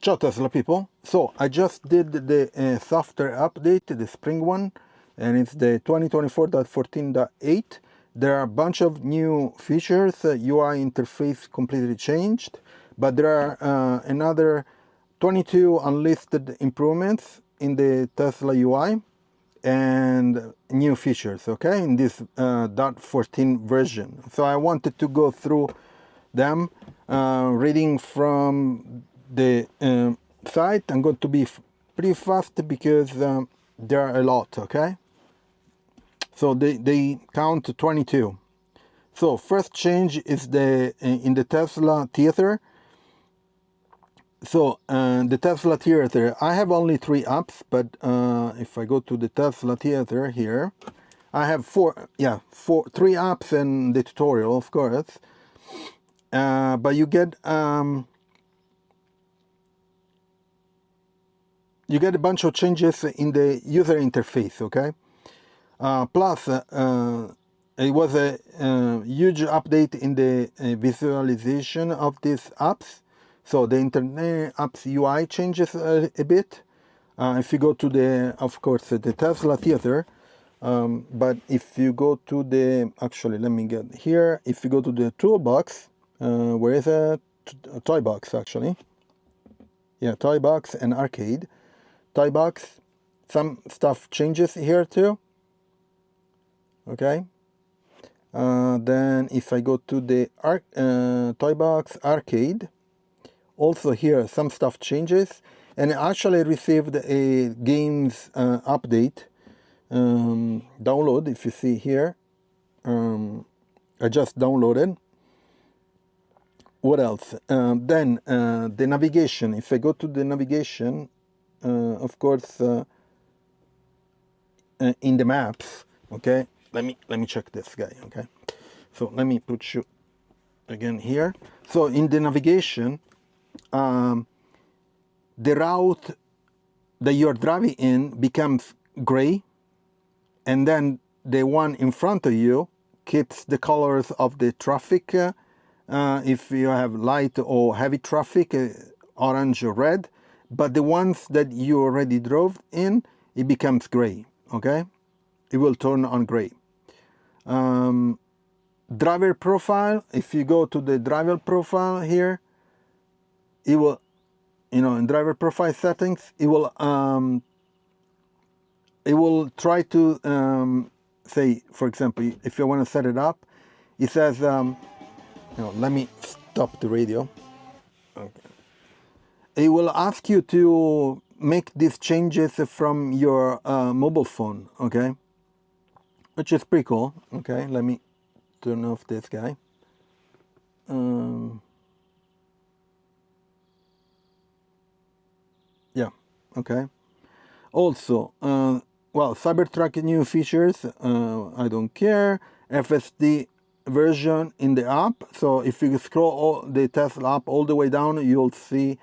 Ciao Tesla people. So I just did the software update, the spring one, and it's the 2024.14.8. There are a bunch of new features. UI interface completely changed, but there are another 22 unlisted improvements in the Tesla UI and new features, okay, in this .14 version. So I wanted to go through them, reading from the site. I'm going to be pretty fast because there are a lot, okay? So they count to 22. So first change is the in the Tesla Theater. So the Tesla Theater, I have only 3 apps, but if I go to the Tesla Theater here, I have 3 apps and the tutorial, of course. But you get a bunch of changes in the user interface, okay? Plus, it was a huge update in the visualization of these apps. So the Internet Apps UI changes a bit. If you go to the, of course, the Tesla Theater, but if you go to the, actually, let me get here. If you go to the toolbox, where is it? Toy box, actually. Yeah, toy box and arcade. Toy box, some stuff changes here too. Okay. Then if I go to the toy box arcade, also here some stuff changes, and I actually received a games update download. If you see here, I just downloaded. What else? Then the navigation. If I go to the navigation, of course, in the maps. Okay, let me check this guy. Okay, so let me put you again here. So in the navigation, the route that you're driving in becomes gray, and then the one in front of you keeps the colors of the traffic. If you have light or heavy traffic, orange or red, but the ones that you already drove in, it becomes gray, okay? It will turn on gray. Driver profile, if you go to the driver profile here, it will, in driver profile settings, it will try to say, for example, if you want to set it up, it says, let me stop the radio. Okay. It will ask you to make these changes from your mobile phone, okay? Which is pretty cool. Okay, let me turn off this guy. Yeah, okay. Also, well, Cybertruck new features, I don't care. FSD version in the app. So if you scroll the Tesla app all the way down, you'll see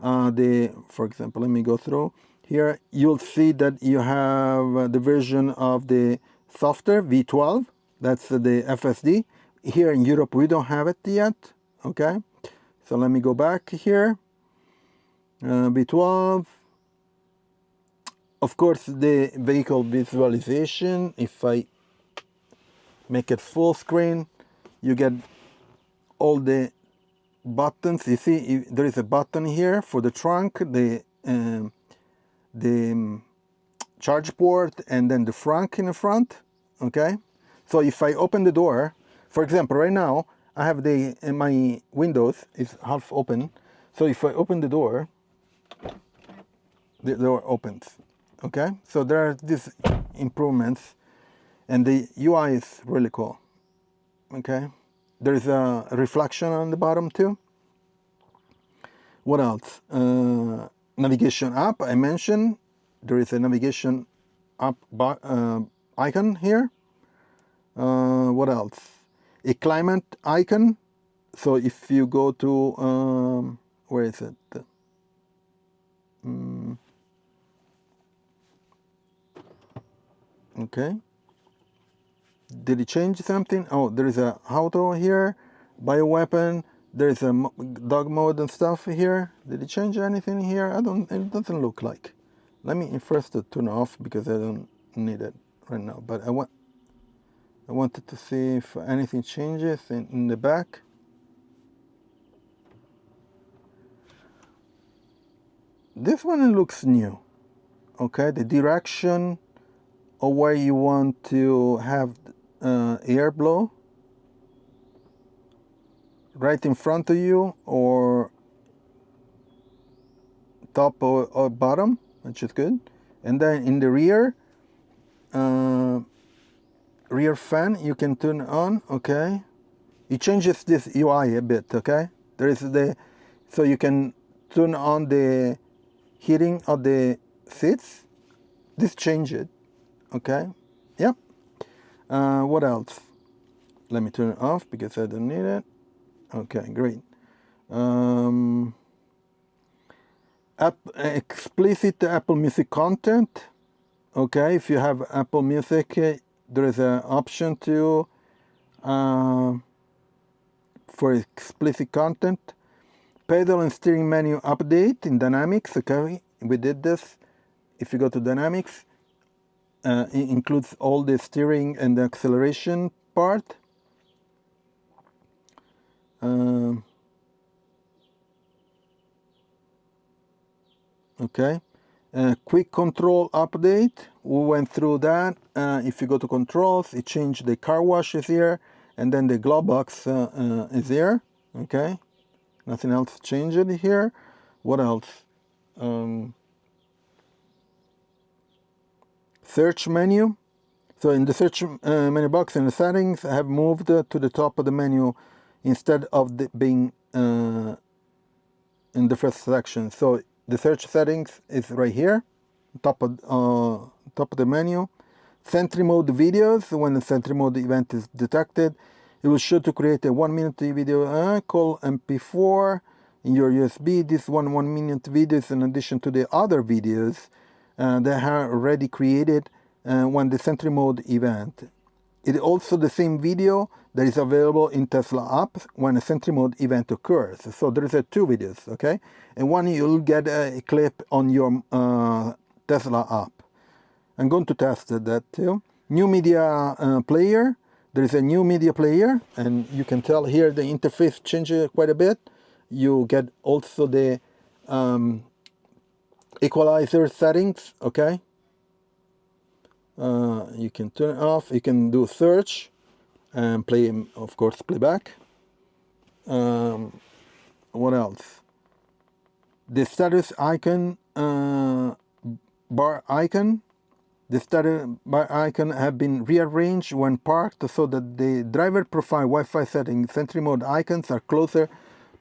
for example, let me go through here. You'll see that you have the version of the software V12. That's the FSD. Here in Europe, we don't have it yet. Okay, so let me go back here. V12. Of course, the vehicle visualization. If I make it full screen, you get all the buttons. You see, there is a button here for the trunk, the charge port, and then the frunk in the front. Okay, so if I open the door, for example, right now I have my windows is half open. So if I open the door opens. Okay, so there are these improvements, and the UI is really cool. Okay, there is a reflection on the bottom too. What else? Navigation app, I mentioned. There is a navigation app icon here. What else? A climate icon. So if you go to, where is it? Okay. Did it change something? Oh, there is a auto here, bioweapon, There's a dog mode and stuff here. Did it change anything here? It doesn't look like. Let me first turn off because I don't need it right now. But I wanted to see if anything changes in the back. This one looks new. Okay, the direction of where you want to have air blow. Right in front of you or top or bottom, which is good. And then in the rear fan you can turn on. Okay, it changes this UI a bit. Okay, there is so you can turn on the heating of the seats. This changed it. Okay, yep. What else? Let me turn it off because I don't need it. Okay, great. Explicit Apple Music content. Okay, if you have Apple Music, there is an option to for explicit content. Pedal and steering menu update in Dynamics. Okay, we did this. If you go to Dynamics, it includes all the steering and the acceleration part. Okay, quick control update. We went through that. If you go to controls, it changed the car wash is here, and then the glove box is here. Okay, nothing else changed here. What else? Search menu. So in the search menu box in the settings, I have moved to the top of the menu instead of being in the first section. So the search settings is right here, top of the menu. Sentry Mode videos. When the Sentry Mode event is detected, it will show to create a 1-minute video call MP4 in your USB. This 1-minute video is in addition to the other videos that are already created when the Sentry Mode event. It is also the same video that is available in Tesla apps when a Sentry Mode event occurs. So there is two videos, okay? And one you'll get a clip on your Tesla app. I'm going to test that too. New media player. There is a new media player, and you can tell here the interface changes quite a bit. You get also the equalizer settings, okay? You can turn it off. You can do search and play, of course, playback. What else? The status icon, bar icon. The status bar icon have been rearranged when parked so that the driver profile Wi-Fi setting Sentry Mode icons are closer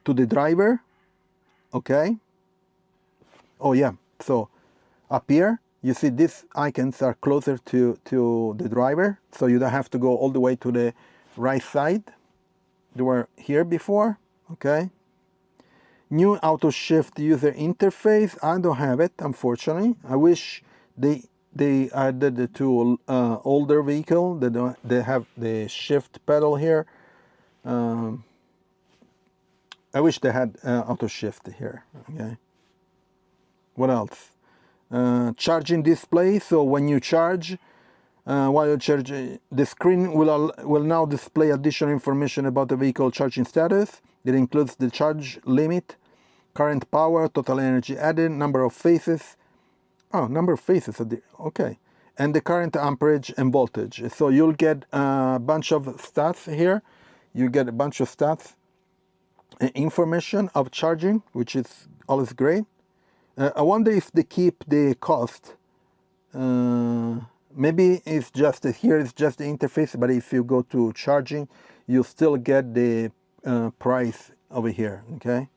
to the driver. Okay. Oh yeah. So up here you see these icons are closer to the driver, so you don't have to go all the way to the right side. They were here before. Okay. New auto shift user interface. I don't have it, unfortunately. I wish they added it to older vehicle that they have the shift pedal here. I wish they had auto shift here. Okay. What else? Charging display. So when you charge, while you charge, the screen will now display additional information about the vehicle charging status. It includes the charge limit, current power, total energy added, number of phases. Oh, number of phases. Okay. And the current amperage and voltage. So you'll get a bunch of stats here. You get a bunch of stats, information of charging, which is always great. I wonder if they keep the cost. Maybe it's just here. It's just the interface. But if you go to charging, you still get the price over here. Okay.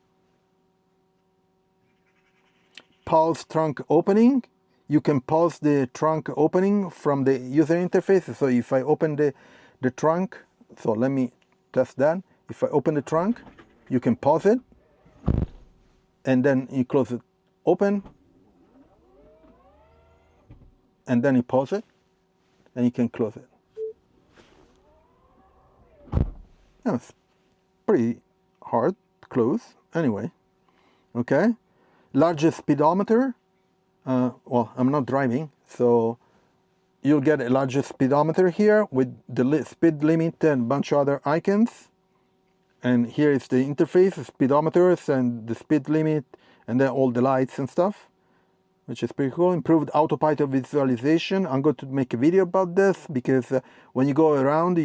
Pause trunk opening. You can pause the trunk opening from the user interface. So if I open the trunk, so let me test that. If I open the trunk, you can pause it, and then you close it open, and then you pause it, and you can close it. That's pretty hard. close anyway. Okay, largest speedometer. Well, I'm not driving, so you'll get a larger speedometer here with the speed limit and a bunch of other icons. And here is the interface, the speedometers and the speed limit, and then all the lights and stuff, which is pretty cool. Improved autopilot visualization. I'm going to make a video about this because when you go around,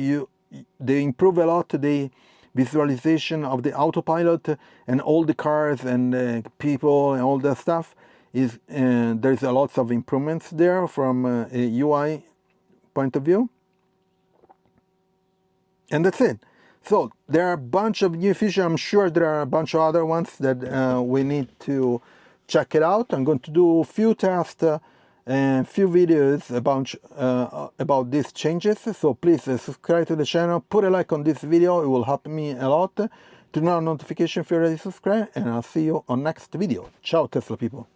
they improve a lot the visualization of the autopilot and all the cars and people and all that stuff. There's a lot of improvements there from a UI point of view. And that's it. So there are a bunch of new features. I'm sure there are a bunch of other ones that we need to check it out. I'm going to do a few tests and a few videos about these changes. So please subscribe to the channel, put a like on this video. It will help me a lot. Turn on notification if you're already subscribed, and I'll see you on next video. Ciao, Tesla people.